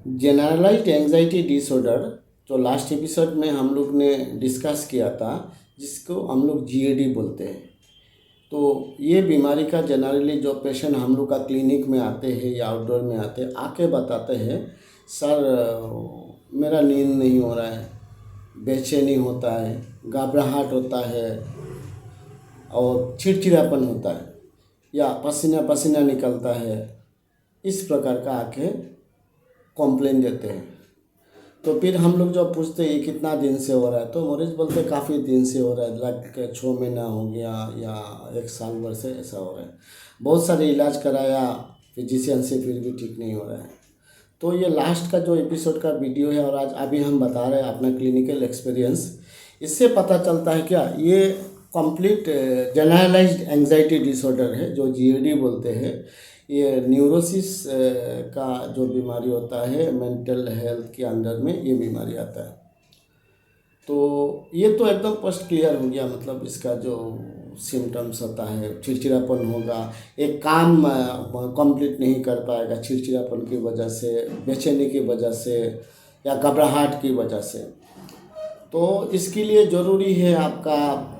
Generalised anxiety disorder जो last episode में हम लोग ने डिस्कस किया था, जिसको हम लोग जीएडी बोलते हैं। तो ये बीमारी का जनरली जो पेशेंट हम लोग का क्लिनिक में आते हैं या आउटडोर में आते हैं, आके बताते हैं सर मेरा नींद नहीं हो रहा है, बेचैनी होता है, घबराहट होता है और चिड़चिड़ापन होता है या पसीना पसीना निकलता है। इस प्रकार का आके कॉम्प्लेन देते हैं। तो फिर हम लोग जब पूछते हैं ये कितना दिन से हो रहा है, तो मरीज बोलते हैं काफ़ी दिन से हो रहा है, लगभग 6 महीना हो गया या 1 साल भर से ऐसा हो रहा है। बहुत सारे इलाज कराया फिजिशियन से, फिर भी ठीक नहीं हो रहा है। तो ये लास्ट का जो एपिसोड का वीडियो है और आज अभी हम बता रहे हैं अपना क्लिनिकल एक्सपीरियंस, इससे पता चलता है क्या ये कंप्लीट जनरलाइज्ड एंजाइटी डिसऑर्डर है जो जीएडी बोलते हैं। ये न्यूरोसिस का जो बीमारी होता है, मेंटल हेल्थ के अंडर में ये बीमारी आता है। तो ये तो एकदम फर्स्ट क्लियर हो गया, मतलब इसका जो सिम्टम्स होता है, चिड़चिड़ापन होगा, एक काम कंप्लीट नहीं कर पाएगा चिड़चिड़ापन की वजह से, बेचैनी की वजह से या घबराहट की वजह से। तो इसके लिए ज़रूरी है आपका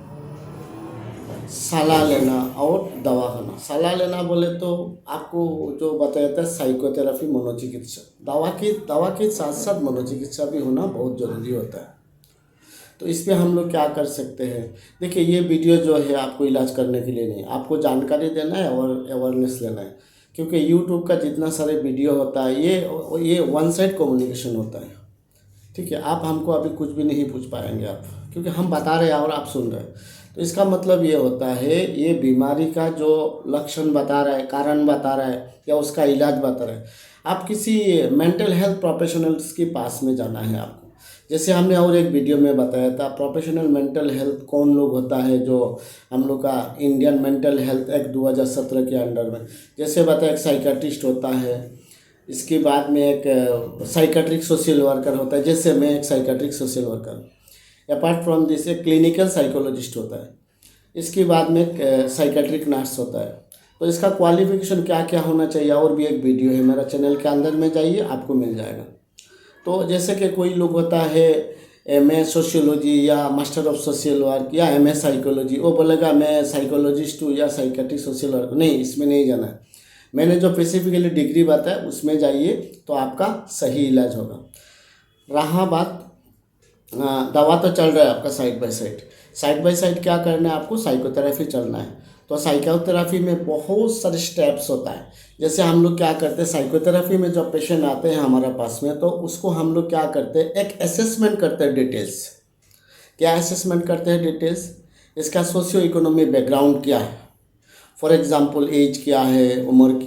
सलाह लेना और दवा खाना। सलाह लेना बोले तो आपको जो बताया था साइकोथेरेपी, मनोचिकित्सा, दवा के साथ साथ मनोचिकित्सा भी होना बहुत ज़रूरी होता है। तो इस पर हम लोग क्या कर सकते हैं, देखिए ये वीडियो जो है आपको इलाज करने के लिए नहीं, आपको जानकारी देना है और अवेयरनेस लेना है। क्योंकि यूट्यूब का जितना सारे वीडियो होता है ये वन साइड कम्युनिकेशन होता है। ठीक है, आप हमको अभी कुछ भी नहीं पूछ पाएंगे आप, क्योंकि हम बता रहे हैं और आप सुन रहे हैं। तो इसका मतलब ये होता है ये बीमारी का जो लक्षण बता रहा है, कारण बता रहा है या उसका इलाज बता रहा है, आप किसी मेंटल हेल्थ प्रोफेशनल्स के पास में जाना है आपको। जैसे हमने और एक वीडियो में बताया था प्रोफेशनल मेंटल हेल्थ कौन लोग होता है, जो हम लोग का इंडियन मेंटल हेल्थ एक्ट 2017 के अंडर में, जैसे बताया एक साइकेट्रिस्ट होता है, इसके बाद में एक साइकेट्रिक सोशल वर्कर होता है, जैसे मैं एक psychiatric social worker. Apart from this एक क्लिनिकल साइकोलॉजिस्ट होता है, इसके बाद में एक साइकेट्रिक नर्स होता है। तो इसका क्वालिफिकेशन क्या क्या होना चाहिए और भी एक वीडियो है मेरा चैनल के अंदर में, जाइए आपको मिल जाएगा। तो जैसे कि कोई लोग होता है एमए सोशियोलॉजी या मास्टर ऑफ सोशल वर्क या एमए साइकोलॉजी, वो बोलेगा मैं साइकोलॉजिस्ट हूँ या साइकेट्रिक सोशल वर्क, नहीं, इसमें नहीं जाना है। मैंने जो स्पेसिफिकली डिग्री बताया उसमें जाइए तो आपका सही इलाज होगा। रहा बात दवा तो चल रहा है आपका साइड बाय साइड क्या करना है आपको, साइकोथेरेपी चलना है। तो साइकोथेरेपी में बहुत सारे स्टेप्स होता है। जैसे हम लोग क्या करते हैं, साइकोथेरेपी में जब पेशेंट आते हैं हमारे पास में, तो उसको हम लोग क्या करते हैं, एक असेसमेंट करते हैं डिटेल्स। क्या असेसमेंट करते हैं डिटेल्स, इसका सोशियो इकोनॉमिक बैकग्राउंड क्या है, फॉर एग्जांपल एज क्या है, उम्र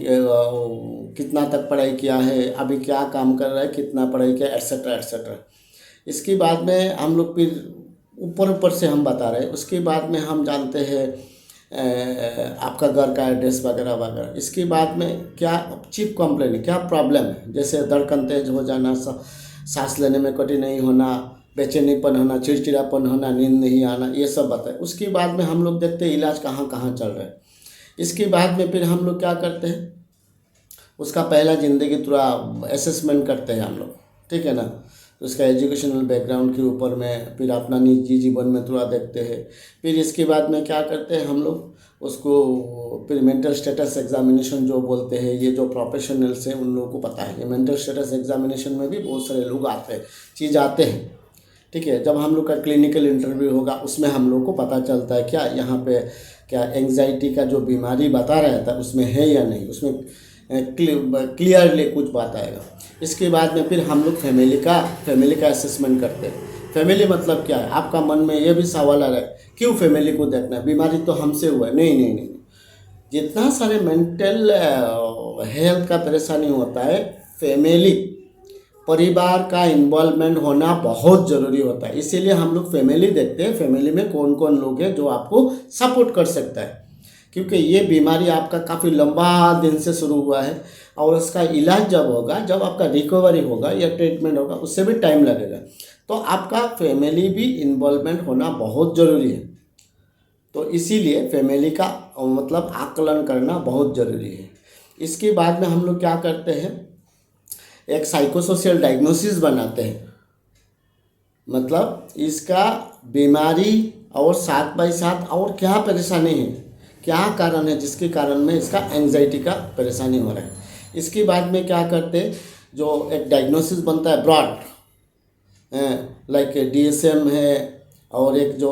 कितना तक पढ़ाई किया है, अभी क्या काम कर रहा है, कितना पढ़ाई किया, एट्सेट्रा एट्सेट्रा। इसके बाद में हम लोग फिर ऊपर से हम बता रहे हैं, उसके बाद में हम जानते हैं आपका घर का एड्रेस वगैरह वगैरह। इसके बाद में क्या चीफ कंप्लेन है, क्या प्रॉब्लम है, जैसे धड़कन तेज हो जाना, सांस लेने में कठिनाई होना, बेचैनीपन होना, चिड़चिड़ापन होना, नींद नहीं आना, ये सब बताए। उसके बाद में हम लोग देखते हैं इलाज कहाँ कहाँ चल रहा है। इसके बाद में फिर हम लोग क्या करते हैं, उसका पहला ज़िंदगी थोड़ा असेसमेंट करते हैं हम लोग, ठीक है ना। उसका एजुकेशनल बैकग्राउंड के ऊपर में फिर अपना निजी जीवन में थोड़ा देखते हैं। फिर इसके बाद में क्या करते हैं हम लोग, उसको फिर मेंटल स्टेटस एग्जामिनेशन जो बोलते हैं, ये जो प्रोफेशनल्स हैं उन लोगों को पता है कि मेंटल स्टेटस एग्जामिनेशन में भी बहुत सारे लोग आते हैं। ठीक है, जब हम लोग का क्लिनिकल इंटरव्यू होगा उसमें हम लोग को पता चलता है क्या यहाँ पे क्या एंग्जाइटी का जो बीमारी बता रहा था उसमें है या नहीं, उसमें क्लियरली कुछ बात आएगा। इसके बाद में फिर हम लोग फैमिली का असेसमेंट करते हैं। फैमिली मतलब क्या है, आपका मन में ये भी सवाल आ रहा है क्यों फैमिली को देखना है, बीमारी तो हमसे हुआ है। नहीं, जितना सारे मेंटल हेल्थ का परेशानी होता है, फैमिली परिवार का इन्वॉल्वमेंट होना बहुत ज़रूरी होता है। इसीलिए हम लोग फैमिली देखते हैं, फैमिली में कौन कौन लोग हैं जो आपको सपोर्ट कर सकता है। क्योंकि ये बीमारी आपका काफ़ी लंबा दिन से शुरू हुआ है और उसका इलाज जब होगा, जब आपका रिकवरी होगा या ट्रीटमेंट होगा, उससे भी टाइम लगेगा। तो आपका फैमिली भी इन्वॉल्वमेंट होना बहुत ज़रूरी है। तो इसीलिए फैमिली का मतलब आकलन करना बहुत ज़रूरी है। इसके बाद में हम लोग क्या करते हैं, एक साइकोसोशियल डायग्नोसिस बनाते हैं, मतलब इसका बीमारी और साथ बाई साथ और क्या परेशानी है, क्या कारण है जिसके कारण में इसका एंजाइटी का परेशानी हो रहा है। इसके बाद में क्या करते, जो एक डायग्नोसिस बनता है ब्रॉड, लाइक DSM है, और एक जो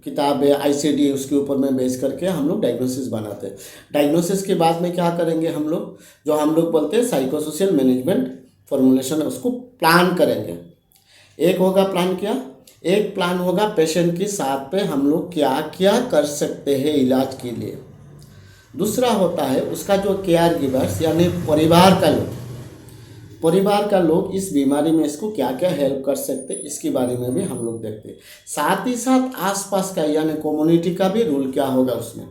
किताब है ICD, उसके ऊपर में बेस करके हम लोग डायग्नोसिस बनाते हैं। डायग्नोसिस के बाद में क्या करेंगे हम लोग, जो हम लोग बोलते हैं साइकोसोशियल मैनेजमेंट फॉर्मुलेशन, उसको प्लान करेंगे। एक होगा प्लान क्या, एक प्लान होगा पेशेंट के साथ पे हम लोग क्या क्या कर सकते हैं इलाज के लिए। दूसरा होता है उसका जो केयर गिवर्स यानी परिवार का लोग इस बीमारी में इसको क्या क्या हेल्प कर सकते, इसके बारे में भी हम लोग देखते हैं। साथ ही साथ आसपास का यानी कम्युनिटी का भी रोल क्या होगा उसमें,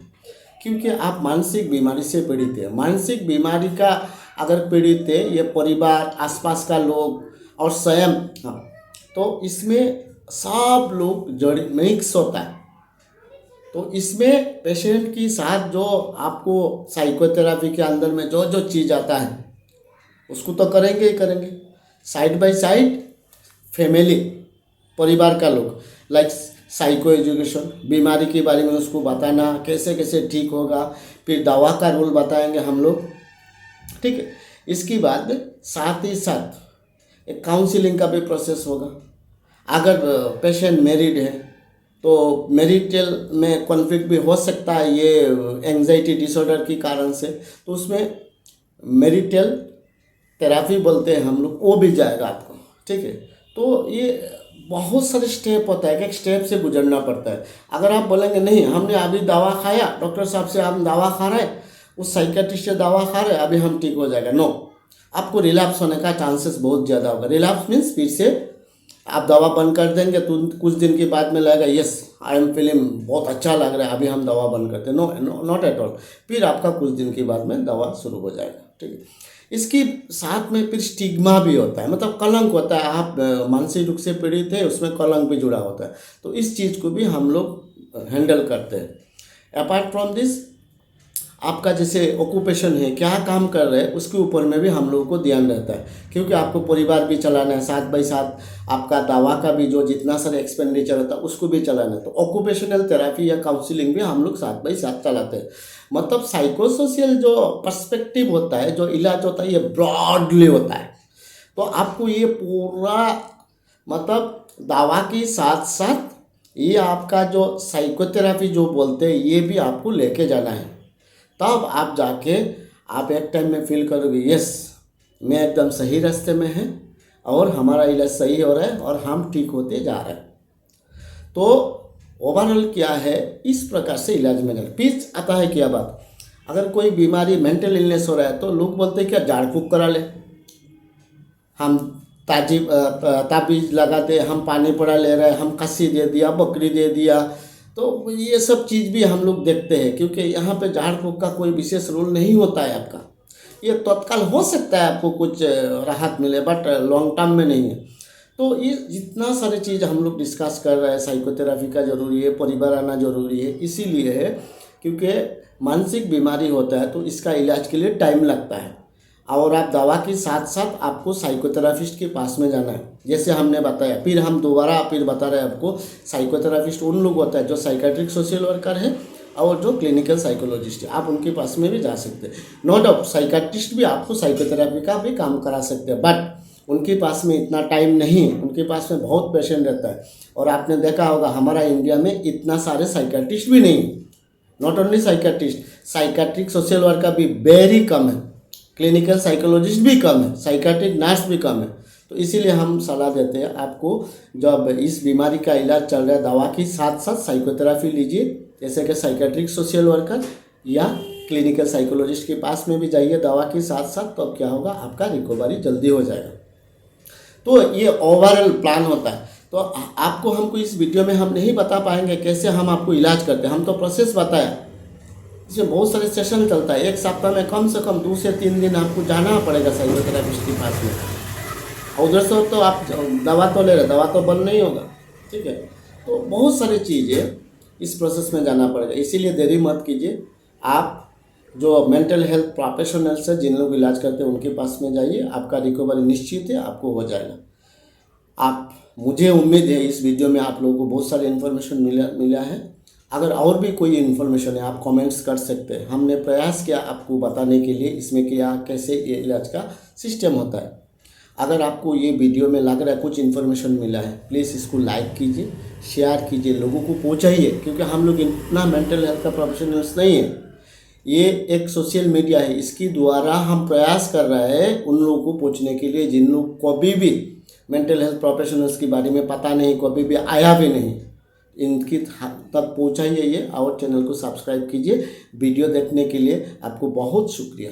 क्योंकि आप मानसिक बीमारी से पीड़ित है, मानसिक बीमारी का अगर पीड़ित है ये परिवार, आसपास का लोग और स्वयं, हाँ, तो इसमें सब लोग जड़ मिक्स होता है। तो इसमें पेशेंट के साथ जो आपको साइकोथेरापी के अंदर में जो जो चीज़ आता है उसको तो करेंगे ही करेंगे, साइड बाय साइड फैमिली, परिवार का लोग, लाइक साइको एजुकेशन, बीमारी के बारे में उसको बताना, कैसे कैसे ठीक होगा, फिर दवा का रोल बताएंगे हम लोग, ठीक है। इसके बाद साथ ही साथ एक काउंसलिंग का भी प्रोसेस होगा। अगर पेशेंट मैरिड है तो मैरिटल में कॉन्फ्लिक्ट भी हो सकता है ये एंजाइटी डिसऑर्डर के कारण से, तो उसमें मैरिटल थेरापी बोलते हैं हम लोग, वो भी जाएगा आपको, ठीक है। तो ये बहुत सारे स्टेप होता है, एक एक स्टेप से गुजरना पड़ता है। अगर आप बोलेंगे नहीं हमने अभी दवा खाया, डॉक्टर साहब से हम दवा खा रहे हैं, उस साइकेट्रिस्ट से दवा खा रहे हैं, अभी हम ठीक हो जाएगा, नो, आपको रिलैप्स होने का चांसेस बहुत ज़्यादा होगा। रिलैप्स मीन्स फिर से आप दवा बंद कर देंगे तो कुछ दिन के बाद में लगेगा यस आई एम फीलिंग बहुत अच्छा लग रहा है, अभी हम दवा बंद करते हैं, नो नॉट एट ऑल, फिर आपका कुछ दिन के बाद में दवा शुरू हो जाएगा, ठीक है। इसके साथ में फिर स्टिग्मा भी होता है, मतलब कलंक होता है, आप मानसिक रूप से पीड़ित है उसमें कलंक भी जुड़ा होता है, तो इस चीज़ को भी हम लोग हैंडल करते हैं। अपार्ट फ्रॉम दिस आपका जैसे ऑक्यूपेशन है, क्या काम कर रहे हैं उसके ऊपर में भी हम लोगों को ध्यान रहता है, क्योंकि आपको परिवार भी चलाना है, साथ बाई साथ आपका दवा का भी जो जितना सारे एक्सपेंडिचर होता है उसको भी चलाना है, तो ऑक्यूपेशनल थेरापी या काउंसलिंग भी हम लोग साथ बाई साथ चलाते हैं। मतलब साइकोसोशियल जो पर्सपेक्टिव होता है, जो इलाज होता है, ये ब्रॉडली होता है। तो आपको ये पूरा मतलब दवा के साथ साथ ये आपका जो साइकोथेरापी जो बोलते हैं ये भी आपको लेके जाना है, तब आप जाके आप एक टाइम में फील करोगे यस मैं एकदम सही रास्ते में है और हमारा इलाज सही हो रहा है और हम ठीक होते जा रहे हैं। तो ओवरऑल क्या है, इस प्रकार से इलाज में जाए। फिर आता है क्या बात, अगर कोई बीमारी मेंटल इलनेस हो रहा है तो लोग बोलते हैं क्या झाड़ फूँक करा ले, हम ताबीज लगाते, हम पानी पड़ा ले रहे हैं, हम खस्सी दे दिया, बकरी दे दिया, तो ये सब चीज़ भी हम लोग देखते हैं, क्योंकि यहाँ पे झाड़ फूँक का कोई विशेष रोल नहीं होता है आपका। ये तत्काल हो सकता है आपको कुछ राहत मिले, बट लॉन्ग टर्म में नहीं है। तो ये जितना सारी चीज़ हम लोग डिस्कस कर रहे हैं, साइकोथेरापी का ज़रूरी है, परिवार आना ज़रूरी है, इसीलिए है क्योंकि मानसिक बीमारी होता है तो इसका इलाज के लिए टाइम लगता है, और आप दवा के साथ साथ आपको साइकोथेरापिस्ट के पास में जाना है, जैसे हमने बताया। फिर हम दोबारा फिर बता रहे हैं आपको, साइकोथेरापिस्ट उन लोग होता है जो साइकेट्रिक सोशल वर्कर है और जो क्लिनिकल साइकोलॉजिस्ट है, आप उनके पास में भी जा सकते हैं। नो डाउट साइकेट्रिस्ट भी आपको साइकोथेरापी का भी काम करा सकते हैं, बट उनके पास में इतना टाइम नहीं है, उनके पास में बहुत पेशेंट रहता है। और आपने देखा होगा हमारा इंडिया में इतना सारे साइकेट्रिस्ट भी नहीं है, not only psychiatrist, psychiatric social worker भी वेरी कम है, क्लिनिकल साइकोलॉजिस्ट भी कम है, साइकेट्रिक नर्स भी कम है। तो इसीलिए हम सलाह देते हैं आपको, जब इस बीमारी का इलाज चल रहा है दवा के साथ साथ साइकोथेरापी लीजिए, जैसे कि साइकेट्रिक सोशल वर्कर या क्लिनिकल साइकोलॉजिस्ट के पास में भी जाइए दवा के साथ साथ, तो अब क्या होगा आपका रिकवरी जल्दी हो जाएगा। तो ये ओवरऑल प्लान होता है। तो आपको हमको इस वीडियो में हम नहीं बता पाएंगे कैसे हम आपको इलाज करते हैं, हम तो प्रोसेस बताया, इसमें बहुत सारे सेशन चलता है, एक सप्ताह में कम से कम 2 से 3 दिन आपको जाना पड़ेगा साइकोथेरापिस्ट के पास में, और उधर से तो आप दवा तो ले रहे, दवा तो बंद नहीं होगा, ठीक है। तो बहुत सारी चीज़ें इस प्रोसेस में जाना पड़ेगा, इसीलिए देरी मत कीजिए, आप जो मेंटल हेल्थ प्रोफेशनल्स है, जिन लोग इलाज करते हैं, उनके पास में जाइए, आपका रिकवरी निश्चित है, आपको हो जाएगा। आप मुझे उम्मीद है इस वीडियो में आप लोगों को बहुत सारे इन्फॉर्मेशन मिला है। अगर और भी कोई इन्फॉर्मेशन है आप कमेंट्स कर सकते हैं। हमने प्रयास किया आपको बताने के लिए इसमें क्या कैसे ये इलाज का सिस्टम होता है। अगर आपको ये वीडियो में लग रहा है कुछ इन्फॉर्मेशन मिला है, प्लीज़ इसको लाइक कीजिए, शेयर कीजिए, लोगों को पहुँचाइए, क्योंकि हम लोग इतना मेंटल हेल्थ का प्रोफेशनल्स नहीं है। ये एक सोशल मीडिया है, इसके द्वारा हम प्रयास कर रहे हैं उन लोगों को पहुँचने के लिए जिन लोग कभी भी मेंटल हेल्थ प्रोफेशनल्स के बारे में पता नहीं, कभी भी आया भी नहीं, इनकी तक पहुँचाइए ये, और चैनल को सब्सक्राइब कीजिए। वीडियो देखने के लिए आपको बहुत शुक्रिया।